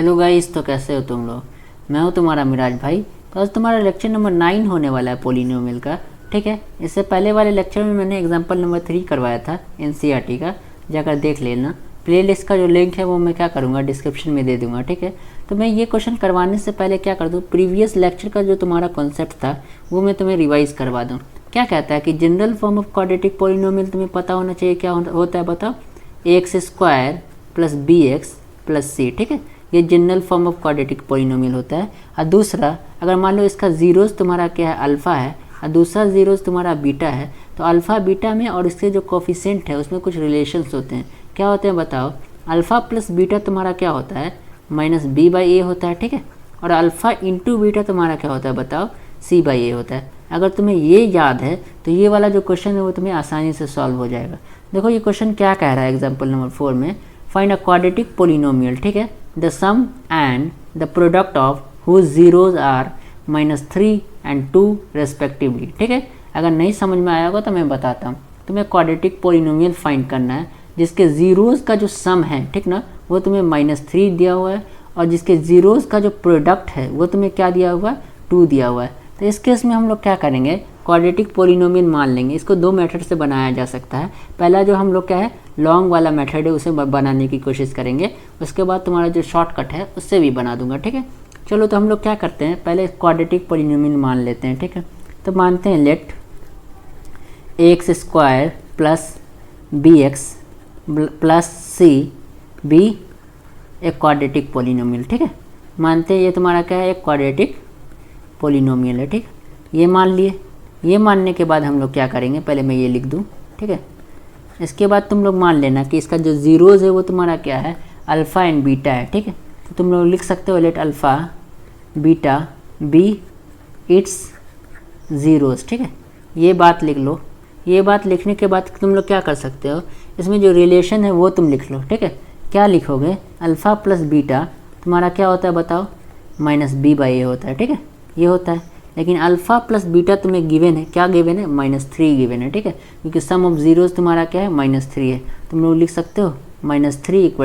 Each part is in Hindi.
हेलो गाइस, तो कैसे हो तुम लोग। मैं हूं तुम्हारा मिराज भाई। तो आज तुम्हारा लेक्चर नंबर 9 होने वाला है पॉलिनोमियल का। ठीक है, इससे पहले वाले लेक्चर में मैंने एग्जांपल नंबर 3 करवाया था एनसीईआरटी का, जाकर देख लेना। प्लेलिस्ट का जो लिंक है वो मैं क्या करूँगा डिस्क्रिप्शन में दे दूँगा। ठीक है, तो मैं ये क्वेश्चन करवाने से पहले क्या कर दूँ, प्रीवियस लेक्चर का जो तुम्हारा कॉन्सेप्ट था वो मैं तुम्हें रिवाइज़ करवा दूँ। क्या कहता है कि general form of quadratic polynomial तुम्हें पता होना चाहिए। क्या होता है बताओ, ax² plus bx plus c। ठीक है, ये general form of quadratic polynomial होता है। और दूसरा, अगर मान लो इसका जीरोस तुम्हारा क्या है, अल्फ़ा है, और दूसरा जीरोस तुम्हारा बीटा है, तो अल्फ़ा बीटा में और इसके जो कोफिशिएंट है उसमें कुछ रिलेशंस होते हैं। क्या होते हैं बताओ, अल्फ़ा प्लस बीटा तुम्हारा क्या होता है, -b/a होता है। ठीक है, और अल्फ़ा इंटू बीटा तुम्हारा क्या होता है बताओ, c/a होता है। अगर तुम्हें ये याद है तो ये वाला जो क्वेश्चन है वो तुम्हें आसानी से सॉल्व हो जाएगा। देखो ये क्वेश्चन क्या कह रहा है एग्जाम्पल नंबर 4 में, फाइंड अ क्वाड्रेटिक पोलिनोमियल। ठीक है, the sum and the product of whose zeros are -3 and 2 respectively. ठीक है, अगर नहीं समझ में आया होगा तो मैं बताता हूँ। तुम्हें क्वाड्रेटिक पोलिनोमियल फाइंड करना है जिसके जीरोज का जो सम है, ठीक ना, वो तुम्हें -3 दिया हुआ है, और जिसके जीरोज का जो प्रोडक्ट है वो तुम्हें क्या दिया हुआ है, 2 दिया हुआ है। तो इस केस में हम लोग क्या करेंगे, क्वाड्रेटिक पोलिनोमियल मान लेंगे। इसको दो मेथड से बनाया जा सकता है। पहला जो हम लोग क्या है, लॉन्ग वाला मेथड है, उसे बनाने की कोशिश करेंगे। उसके बाद तुम्हारा जो शॉर्टकट है उससे भी बना दूंगा। ठीक है, चलो तो हम लोग क्या करते हैं, पहले क्वाड्रेटिक पोलिनोमियल मान लेते हैं। ठीक है, तो मानते हैं let ax² plus bx plus c be एक क्वाड्रेटिक पोलिनोमियल। ठीक है, मानते हैं ये तुम्हारा क्या है, एक क्वाड्रेटिक पोलिनोमियल है। ठीक, ये मान लिए। ये मानने के बाद हम लोग क्या करेंगे, पहले मैं ये लिख दूँ। ठीक है, इसके बाद तुम लोग मान लेना कि इसका जो जीरोज़ है वो तुम्हारा क्या है, अल्फ़ा एंड बीटा है। ठीक है, तो तुम लोग लिख सकते हो let alpha beta be its zeroes. ठीक है, ये बात लिख लो। ये बात लिखने के बाद तुम लोग क्या कर सकते हो, इसमें जो रिलेशन है वो तुम लिख लो। ठीक है, क्या लिखोगे, अल्फ़ा प्लस बीटा तुम्हारा क्या होता है बताओ, -b/a होता है। ठीक है, ये होता है। लेकिन अल्फ़ा प्लस बीटा तुम्हें गिवन है, क्या गिवन है, -3 गिवन है। ठीक है, क्योंकि सम ऑफ जीरोज़ तुम्हारा क्या है, -3 है। तुम लोग लिख सकते हो -3 =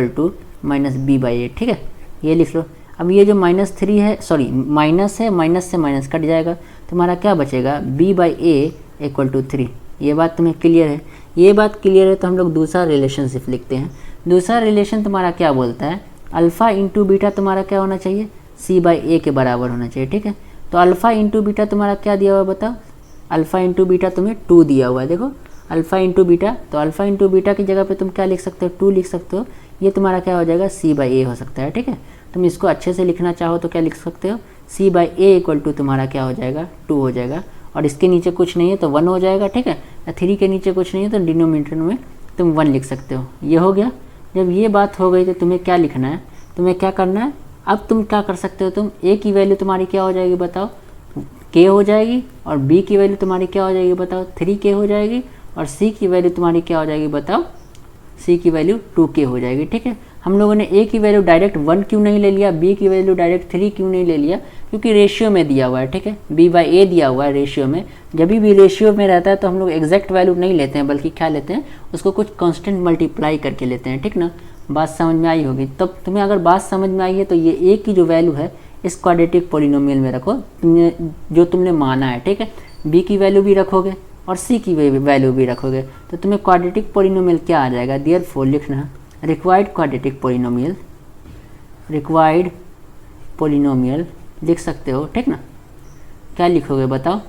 -b/a। ठीक है, ये लिख लो। अब ये जो -3 है, सॉरी माइनस है, माइनस से माइनस कट जाएगा, तुम्हारा क्या बचेगा, b/a = 3। ये बात तुम्हें क्लियर है। ये बात क्लियर है तो हम लोग दूसरा रिलेशनशिप लिखते हैं। दूसरा रिलेशन तुम्हारा क्या बोलता है, अल्फ़ा इंटू बीटा तुम्हारा क्या होना चाहिए, c/a के बराबर होना चाहिए। ठीक है, तो अल्फ़ा इंटू बीटा तुम्हारा क्या दिया हुआ है बताओ, अल्फ़ा इंटू बीटा तुम्हें 2 दिया हुआ है। देखो अल्फ़ा इंटू बीटा, तो अल्फ़ा इंटू बीटा की जगह पे तुम क्या लिख सकते हो, 2 लिख सकते हो। ये तुम्हारा क्या हो जाएगा, c/a हो सकता है। ठीक है, तुम इसको अच्छे से लिखना चाहो तो क्या लिख सकते हो, c/a = तुम्हारा क्या हो जाएगा, 2 हो जाएगा। और इसके नीचे कुछ नहीं है तो 1 हो जाएगा। ठीक है, 3 के नीचे कुछ नहीं है तो डिनोमिनेटर में तुम 1 लिख सकते हो। ये हो गया। जब ये बात हो गई तो तुम्हें क्या लिखना है, तुम्हें क्या करना है, अब तुम क्या कर सकते हो, तुम a की वैल्यू तुम्हारी क्या हो जाएगी बताओ, k हो जाएगी, और b की वैल्यू तुम्हारी क्या हो जाएगी बताओ, 3k हो जाएगी, और c की वैल्यू तुम्हारी क्या हो जाएगी बताओ, c की वैल्यू 2k हो जाएगी। ठीक है, हम लोगों ने a की वैल्यू डायरेक्ट 1 क्यों नहीं ले लिया, b की वैल्यू डायरेक्ट 3 क्यों नहीं ले लिया, क्योंकि रेशियो में दिया हुआ है। ठीक है, b/a दिया हुआ है रेशियो में। जब भी रेशियो में रहता है तो हम लोग एग्जैक्ट वैल्यू नहीं लेते हैं, बल्कि क्या लेते हैं, उसको कुछ कांस्टेंट मल्टीप्लाई करके लेते हैं। ठीक ना, बात समझ में आई होगी। तब तुम्हें अगर बात समझ में आई है तो ये a की जो वैल्यू है इस क्वाड्रेटिक पोलिनोमियल में रखो, जो तुमने माना है। ठीक है, b की वैल्यू भी रखोगे और c की वैल्यू भी रखोगे, तो तुम्हें क्वाड्रेटिक पोलिनोमियल क्या आ जाएगा, देयरफॉर लिखना required quadratic polynomial, required polynomial लिख सकते हो। ठीक ना, क्या लिखोगे बताओ,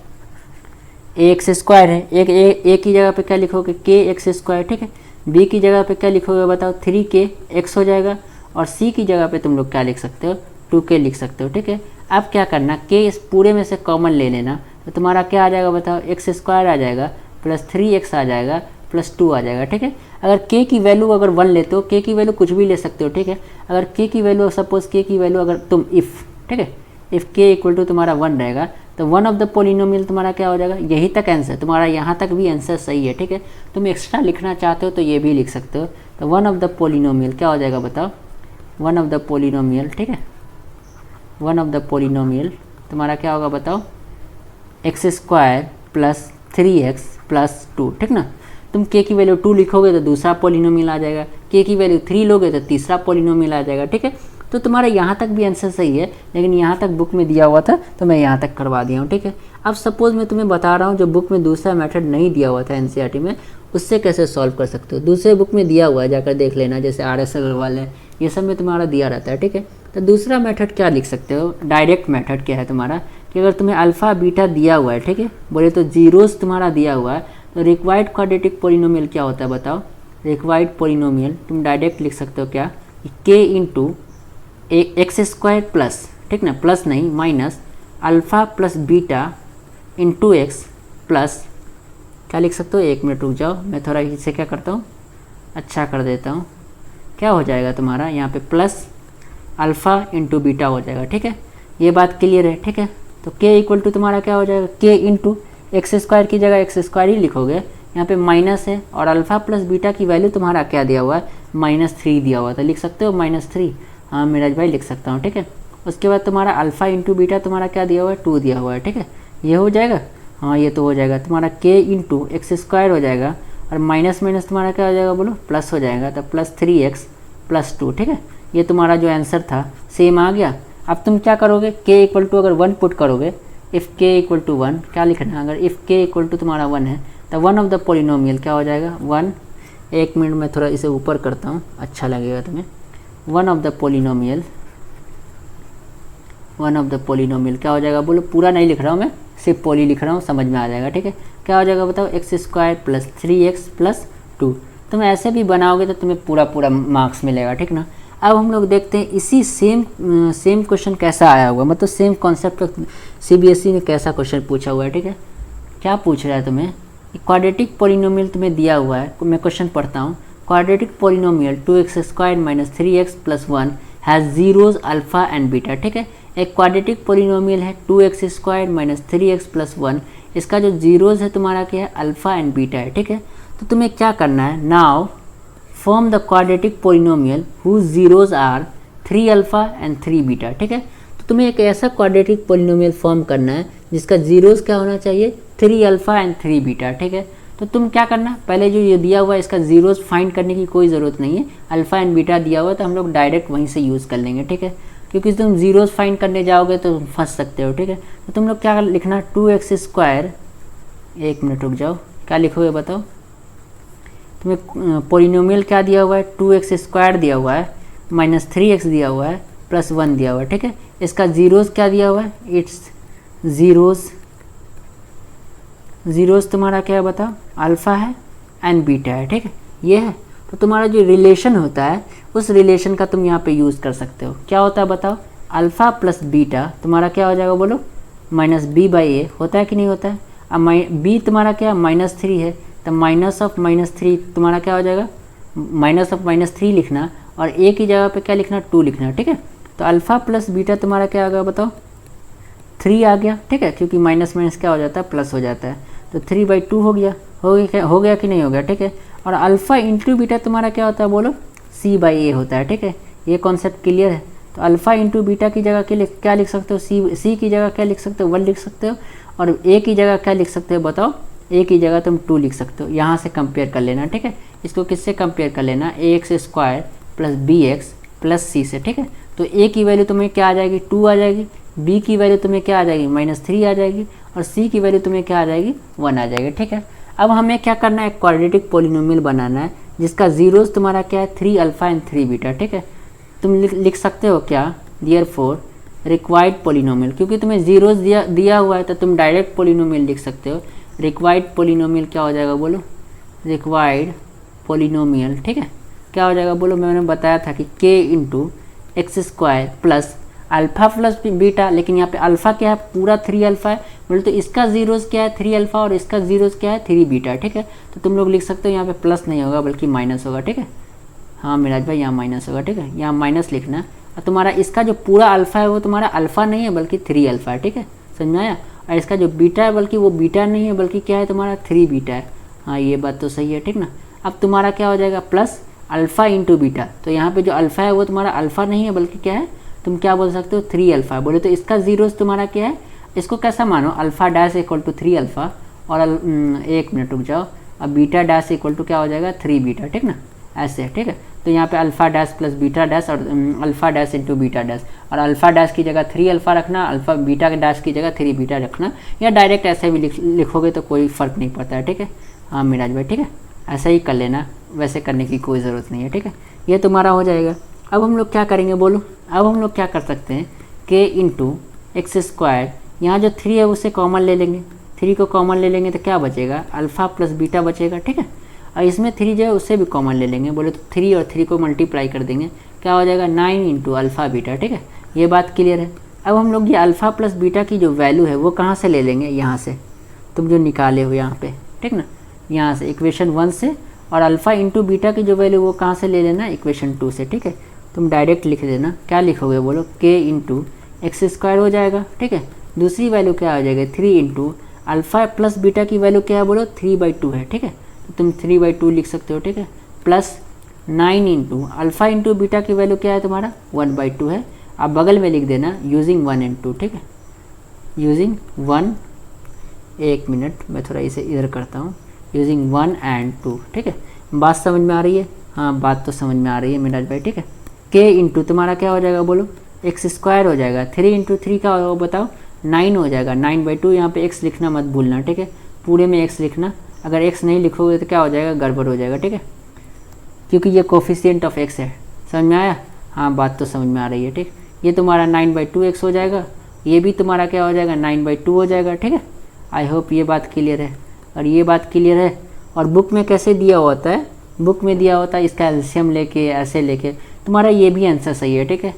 ax² है, एक a की जगह पे क्या लिखोगे, kx²। ठीक है, b की जगह पे क्या लिखोगे बताओ, 3kx हो जाएगा, और c की जगह पे तुम लोग क्या लिख सकते हो, 2k लिख सकते हो। ठीक है, अब क्या करना, k इस पूरे में से कॉमन ले लेना, तो तुम्हारा क्या आ जाएगा बताओ, x² आ जाएगा, प्लस 3x आ जाएगा, प्लस 2 आ जाएगा। ठीक है, अगर k की वैल्यू अगर 1 लेते हो, k की वैल्यू कुछ भी ले सकते हो। ठीक है, अगर k की वैल्यू, सपोज k की वैल्यू अगर तुम इफ़, ठीक है, इफ़ k = तुम्हारा 1 रहेगा, तो 1 ऑफ द पोलिनोमियल तुम्हारा क्या हो जाएगा, यही तक आंसर तुम्हारा, यहाँ तक भी आंसर सही है। ठीक है, तुम एक्स्ट्रा लिखना चाहते हो तो ये भी लिख सकते हो। तो 1 ऑफ द पोलिनोमियल क्या हो जाएगा बताओ, 1 ऑफ द पोलिनोमियल। ठीक है, 1 ऑफ द पोलिनोमियल तुम्हारा क्या होगा बताओ, x² प्लस 3x प्लस 2। ठीक ना, तुम k की वैल्यू 2 लिखोगे तो दूसरा पोलिनोमियल आ जाएगा, k की वैल्यू 3 लोगे तो तीसरा पोलिनोमियल आ जाएगा। ठीक है, तो तुम्हारा यहाँ तक भी आंसर सही है, लेकिन यहाँ तक बुक में दिया हुआ था तो मैं यहाँ तक करवा दिया हूँ, ठीक है। अब सपोज़ मैं तुम्हें बता रहा हूँ जो बुक में दूसरा मेथड नहीं दिया हुआ था एनसीईआरटी में, उससे कैसे सॉल्व कर सकते हो। दूसरे बुक में दिया हुआ है, जाकर देख लेना, जैसे RS अग्रवाल है, ये सब में तुम्हारा दिया रहता है, ठीक है। तो दूसरा मेथड क्या लिख सकते हो, डायरेक्ट मेथड क्या है तुम्हारा कि अगर तुम्हें अल्फ़ा बीटा दिया हुआ है, ठीक है, बोले तो जीरोस तुम्हारा दिया हुआ है, तो रिक्वायर्ड क्वाड्रेटिक पोलिनोमियल क्या होता है बताओ। रिक्वायर्ड पोलिनोमियल तुम डायरेक्ट लिख सकते हो क्या, के इंटू एक्स स्क्वायर प्लस, ठीक ना, प्लस नहीं minus alpha plus beta into x plus, क्या लिख सकते हो, 1 मिनट रुक जाओ, मैं थोड़ा इसे क्या करता हूँ, अच्छा कर देता हूँ। क्या हो जाएगा तुम्हारा यहाँ पे प्लस अल्फ़ा इंटू बीटा हो जाएगा, ठीक है। ये बात क्लियर है, ठीक है। तो के इक्वल टू तुम्हारा क्या हो जाएगा, के इंटू एक्स स्क्वायर की जगह एक्स स्क्वायर ही लिखोगे, यहाँ पे माइनस है, और अल्फ़ा प्लस बीटा की वैल्यू तुम्हारा क्या दिया हुआ है, -3 दिया हुआ था, लिख सकते हो -3, हाँ मिराज भाई लिख सकता हूँ, ठीक है। उसके बाद तुम्हारा अल्फ़ा इंटू बीटा तुम्हारा क्या दिया हुआ है, 2 दिया हुआ है, ठीक है। ये हो जाएगा, हाँ ये तो हो जाएगा तुम्हारा के इंटू एक्स स्क्वायर हो जाएगा, और माइनस माइनस तुम्हारा क्या हो जाएगा बोलो, प्लस हो जाएगा, तो प्लस 3x प्लस 2, ठीक है। ये तुम्हारा जो आंसर था सेम आ गया। अब तुम क्या करोगे, के इक्वल टू अगर 1 पुट करोगे, इफ़ के इक्वल टू 1 क्या लिखना है, अगर इफ़ के इक्वल टू तुम्हारा 1 है तो वन ऑफ द पोलिनोमियल क्या हो जाएगा, 1, 1 मिनट में थोड़ा इसे ऊपर करता हूँ, अच्छा लगेगा तुम्हें। वन ऑफ द पोलिनोमियल क्या हो जाएगा बोलो, पूरा नहीं लिख रहा हूँ मैं, सिर्फ पोली लिख रहा हूँ, समझ में आ जाएगा, ठीक है। क्या हो जाएगा बताओ, x square plus 3x plus 2। तुम ऐसे भी बनाओगे तो तुम्हें पूरा मार्क्स मिलेगा, ठीक ना। अब हम लोग देखते हैं इसी सेम क्वेश्चन कैसा आया हुआ, मतलब सेम कॉन्सेप्ट CBSE ने कैसा क्वेश्चन पूछा हुआ है, ठीक है। क्या पूछ रहा है तुम्हें, क्वाड्रेटिक पोलिनोमियल तुम्हें दिया हुआ है, मैं क्वेश्चन पढ़ता हूँ। Quadratic polynomial 2x square minus 3x plus 1 has zeros alpha and beta, ठीक है। एक क्वाड्रेटिक पोलिनोमियल है 2x square minus 3x plus 1, इसका जो जीरोज है तुम्हारा क्या है, अल्फ़ा एंड बीटा है, ठीक है। तो तुम्हें क्या करना है, now form the quadratic polynomial whose zeros are 3 alpha and 3 beta, ठीक है। तो तुम्हें एक ऐसा क्वाड्रेटिक पोलिनोमियल फॉर्म करना है जिसका जीरोज क्या होना चाहिए, 3 अल्फ़ा एंड 3 बीटा, ठीक है। तो तुम क्या करना, पहले जो ये दिया हुआ है इसका जीरोज फाइंड करने की कोई ज़रूरत नहीं है, अल्फ़ा एंड बीटा दिया हुआ है तो हम लोग डायरेक्ट वहीं से यूज़ कर लेंगे, ठीक है। क्योंकि तुम जीरोज फाइंड करने जाओगे तो फंस सकते हो, ठीक है। तो तुम लोग क्या लिखना, 2x स्क्वायर, 1 मिनट रुक जाओ, क्या लिखोगे बताओ। तुम्हें पोलिनोमियल क्या दिया हुआ है, 2x स्क्वायर दिया हुआ है, माइनस 3x दिया हुआ है, प्लस 1 दिया हुआ है, ठीक है। इसका जीरोज क्या दिया हुआ है, इट्स जीरोज तुम्हारा क्या है बताओ, अल्फ़ा है एंड बीटा है, ठीक है, ये है। तो तुम्हारा जो रिलेशन होता है उस रिलेशन का तुम यहाँ पे यूज़ कर सकते हो। क्या होता है बताओ, अल्फ़ा प्लस बीटा तुम्हारा क्या हो जाएगा बोलो, -b/a होता है कि नहीं होता है। अब b तुम्हारा क्या -3 है, तो माइनस ऑफ -3 तुम्हारा क्या हो जाएगा, माइनस ऑफ -3 लिखना, और a की जगह पे क्या लिखना, 2 लिखना, ठीक है। तो अल्फ़ा प्लस बीटा तुम्हारा क्या आ गया बताओ, 3 आ गया, ठीक है, क्योंकि माइनस माइनस क्या हो जाता है, प्लस हो जाता है, तो 3/2 हो गया कि नहीं हो गया, ठीक है। और अल्फ़ा इंटू बीटा तुम्हारा क्या होता है बोलो, c/a होता है, ठीक है। ये कॉन्सेप्ट क्लियर है। तो अल्फ़ा इंटू बीटा की जगह क्या लिख सकते हो, c की जगह क्या लिख सकते हो, 1 लिख सकते हो, और a की जगह क्या लिख सकते हो बताओ, a की जगह तुम 2 लिख सकते हो। यहाँ से कंपेयर कर लेना, ठीक है। इसको किससे कंपेयर कर लेना, ax square plus bx plus c से, ठीक है। तो a की वैल्यू तुम्हें क्या आ जाएगी, 2 आ जाएगी, b की वैल्यू तुम्हें क्या आ जाएगी, -3 आ जाएगी, और c की वैल्यू तुम्हें क्या आ जाएगी, 1 आ जाएगी, ठीक है। अब हमें क्या करना है, क्वाड्रेटिक पोलिनोमियल बनाना है जिसका जीरोज तुम्हारा क्या है, 3 अल्फ़ा एंड 3 बीटा, ठीक है। तुम लिख सकते हो क्या, देयरफॉर रिक्वायर्ड पोलिनोमियल, क्योंकि तुम्हें जीरोज दिया हुआ है तो तुम डायरेक्ट पोलिनोमियल लिख सकते हो। रिक्वायर्ड पोलिनोमियल क्या हो जाएगा बोलो, रिक्वायर्ड पोलिनोमियल, ठीक है, क्या हो जाएगा बोलो। मैंने बताया था कि k into x square plus alpha plus beta, लेकिन यहाँ पे अल्फ़ा क्या है, पूरा 3 अल्फ़ा है, बोले तो इसका जीरोज क्या है, 3 अल्फ़ा, और इसका जीरोज क्या है, 3 बीटा, ठीक है। तो तुम लोग लिख सकते हो यहाँ पे प्लस नहीं होगा बल्कि माइनस होगा, ठीक है। हाँ मिराज भाई यहाँ माइनस होगा, ठीक है, यहाँ माइनस लिखना। और तुम्हारा इसका जो पूरा अल्फ़ा है वो तुम्हारा अल्फ़ा नहीं है बल्कि 3 अल्फ़ा है, ठीक है, समझ में आया। और इसका जो बीटा है बल्कि वो बीटा नहीं है बल्कि क्या है तुम्हारा, 3 बीटा है। हाँ ये बात तो सही है, ठीक ना। अब तुम्हारा क्या हो जाएगा, प्लस अल्फ़ा इंटू बीटा, तो यहाँ पे जो अल्फ़ा है वो तुम्हारा अल्फ़ा नहीं है बल्कि क्या है, तुम क्या बोल सकते हो, 3 अल्फ़ा। बोले तो इसका जीरोज तुम्हारा क्या है, इसको कैसा मानो, alpha dash equal to 3 alpha, और 1 मिनट रुक जाओ, अब बीटा डैश इक्वल टू क्या हो जाएगा, 3 बीटा, ठीक ना। ऐसे, ठीक है। तो यहाँ पे alpha dash plus beta dash और alpha dash into beta dash, और अल्फ़ा डैश की जगह 3 अल्फ़ा रखना, अल्फ़ा बीटा डैश की जगह 3 बीटा रखना, या डायरेक्ट ऐसे भी लिखोगे तो कोई फ़र्क नहीं पड़ता है, ठीक है। हाँ मिराज भाई, ठीक है, ऐसा ही कर लेना, वैसे करने की कोई ज़रूरत नहीं है, ठीक है। ये तुम्हारा हो जाएगा। अब हम लोग क्या करेंगे बोलो, अब हम लोग क्या कर सकते हैं, k इंटू एक्स स्क्वायर, यहाँ जो 3 है उसे कॉमन ले लेंगे, 3 को कॉमन ले लेंगे तो क्या बचेगा, अल्फ़ा प्लस बीटा बचेगा, ठीक है। और इसमें 3 जो है उससे भी कॉमन ले लेंगे, बोले तो 3 और 3 को मल्टीप्लाई कर देंगे, क्या हो जाएगा 9 इंटू अल्फ़ा बीटा, ठीक है। ये बात क्लियर है। अब हम लोग ये अल्फ़ा प्लस बीटा की जो वैल्यू है वो कहाँ से ले लेंगे, यहाँ से, तुम जो निकाले हो यहाँ पे, ठीक ना, यहाँ से इक्वेशन 1 से, और अल्फ़ा इंटू बीटा की जो वैल्यू वो कहाँ से ले लेना, इक्वेशन 2 से, ठीक है। तुम डायरेक्ट लिख देना, क्या लिखोगे बोलो, k इंटू एक्स स्क्वायर हो जाएगा, ठीक है। दूसरी वैल्यू क्या हो जाएगा, 3 इंटू अल्फ़ा प्लस बीटा की वैल्यू क्या है बोलो, 3/2 है, ठीक है। तो तुम 3/2 लिख सकते हो, ठीक है, plus 9 into alpha into beta की वैल्यू क्या है तुम्हारा, 1/2 है। आप बगल में लिख देना यूजिंग 1 एंड 2, ठीक है, यूजिंग 1, 1 मिनट मैं थोड़ा इसे इधर करता हूँ, यूजिंग 1 एंड 2, ठीक है। बात समझ में आ रही है, हाँ बात तो समझ में आ रही है मिराज भाई, ठीक है। k इंटू तुम्हारा क्या हो जाएगा बोलो, एक्स स्क्वायर हो जाएगा, 3 इंटू 3 का हो बताओ, 9 हो जाएगा, 9/2, यहाँ पे x लिखना मत भूलना, ठीक है, पूरे में x लिखना, अगर x नहीं लिखोगे तो क्या हो जाएगा, गड़बड़ हो जाएगा, ठीक है, क्योंकि ये कोफिशिएंट ऑफ x है। समझ में आया, हाँ बात तो समझ में आ रही है, ठीक। ये तुम्हारा 9/2x हो जाएगा, ये भी तुम्हारा क्या हो जाएगा, 9/2 हो जाएगा, ठीक है। आई होप ये बात क्लियर है, और ये बात क्लियर है। और बुक में कैसे दिया होता है, बुक में दिया होता है इसका एलसीएम लेके, ऐसे लेके, तुम्हारा ये भी आंसर सही है, ठीक है,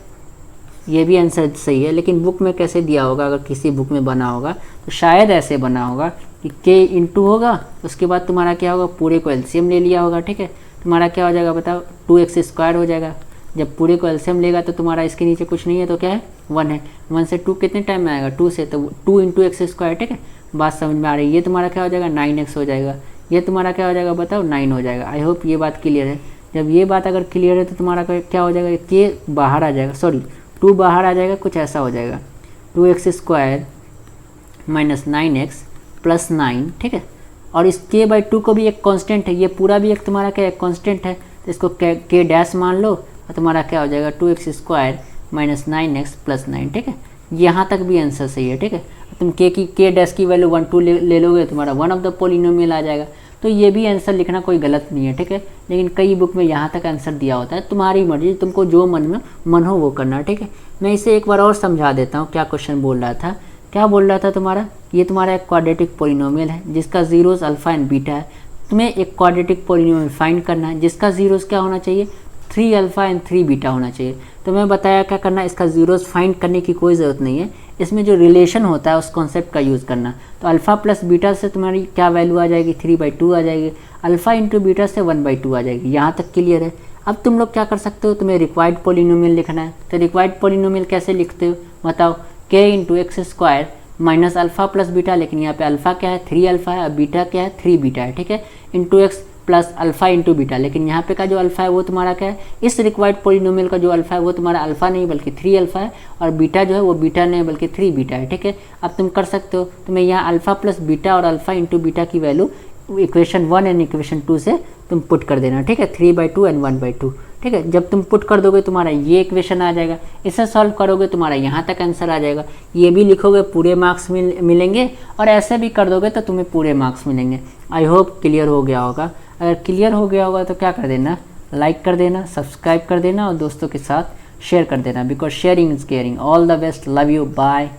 ये भी आंसर सही है, लेकिन बुक में कैसे दिया होगा, अगर किसी बुक में बना होगा तो शायद ऐसे बना होगा कि k इंटू होगा, उसके बाद तुम्हारा क्या होगा, पूरे को एलसीएम ले लिया होगा, ठीक है। तुम्हारा क्या हो जाएगा बताओ, 2x स्क्वायर हो जाएगा, जब पूरे को एलसीएम लेगा तो तुम्हारा इसके नीचे कुछ नहीं है तो क्या है, 1 है, 1 से 2 कितने टाइम में आएगा, 2 से, तो 2 इंटू एक्स स्क्वायर, ठीक है। बात समझ में आ रही है। ये तुम्हारा क्या हो जाएगा, 9x हो जाएगा, ये तुम्हारा क्या हो जाएगा बताओ, 9 हो जाएगा। आई होप ये बात क्लियर है। जब ये बात अगर क्लियर है तो तुम्हारा क्या हो जाएगा, k बाहर आ जाएगा, सॉरी 2 बाहर आ जाएगा, कुछ ऐसा हो जाएगा, 2x square minus 9x plus 9, ठीक है। और इस k/2 को भी एक कांस्टेंट है, ये पूरा भी एक तुम्हारा क्या एक कांस्टेंट है, तो इसको k डैश मान लो, और तुम्हारा क्या हो जाएगा 2x square minus 9x plus 9, ठीक है। यहाँ तक भी आंसर सही है, ठीक है। तुम k डैश की वैल्यू 1 2 ले लोगे, तुम्हारा वन ऑफ द पोलिनोमियल आ जाएगा, तो ये भी आंसर लिखना कोई गलत नहीं है, ठीक है। लेकिन कई बुक में यहाँ तक आंसर दिया होता है, तुम्हारी मर्जी, तुमको जो मन हो वो करना, ठीक है। मैं इसे एक बार और समझा देता हूँ, क्या क्वेश्चन बोल रहा था, क्या बोल रहा था तुम्हारा, ये तुम्हारा एक क्वाड्रेटिक पोलिनोमियल है जिसका जीरोस अल्फा एंड बीटा है। तुम्हें एक क्वाड्रेटिक पोलिनोमियल फाइंड करना है जिसका जीरोस क्या होना चाहिए, 3 अल्फा एंड 3 बीटा होना चाहिए। तो मैं बताया क्या करना, इसका जीरोस फाइंड करने की कोई ज़रूरत नहीं है, इसमें जो रिलेशन होता है उस कॉन्सेप्ट का यूज़ करना। तो अल्फ़ा प्लस बीटा से तुम्हारी क्या वैल्यू आ जाएगी, 3/2 आ जाएगी, अल्फ़ा इंटू बीटा से 1/2 आ जाएगी। यहाँ तक क्लियर है। अब तुम लोग क्या कर सकते हो, तुम्हें रिक्वायर्ड पोलिनोमियल लिखना है, तो रिक्वायर्ड पोलिनोमियल कैसे लिखते हो बताओ, k into x square minus alpha plus beta, लेकिन यहाँ पे अल्फ़ा क्या है 3 अल्फ़ा है और बीटा क्या है 3 बीटा है, ठीक है, into x plus alpha into beta, लेकिन यहाँ पे का जो अल्फ़ा है वो तुम्हारा क्या है, इस रिक्वायर्ड पोलिनोमियल का जो अल्फ़ा है वो तुम्हारा अल्फ़ा नहीं बल्कि 3 अल्फ़ा है, और बीटा जो है वो बीटा नहीं बल्कि 3 बीटा है, ठीक है। अब तुम कर सकते हो, तुम्हें यहाँ अल्फ़ा प्लस बीटा और अल्फ़ा इंटू बीटा की वैल्यू इक्वेशन 1 एंड इक्वेशन 2 से तुम पुट कर देना, ठीक है, 3/2 एंड 1/2, ठीक है। जब तुम पुट कर दोगे तुम्हारा ये इक्वेशन आ जाएगा, इसे सॉल्व करोगे तुम्हारा यहाँ तक आंसर आ जाएगा। ये भी लिखोगे पूरे मार्क्स मिलेंगे, और ऐसे भी कर दोगे तो तुम्हें पूरे मार्क्स मिलेंगे। आई होप क्लियर हो गया होगा। अगर क्लियर हो गया होगा तो क्या कर देना, लाइक कर देना, सब्सक्राइब कर देना और दोस्तों के साथ शेयर कर देना, because sharing is caring. All the best, love you, bye.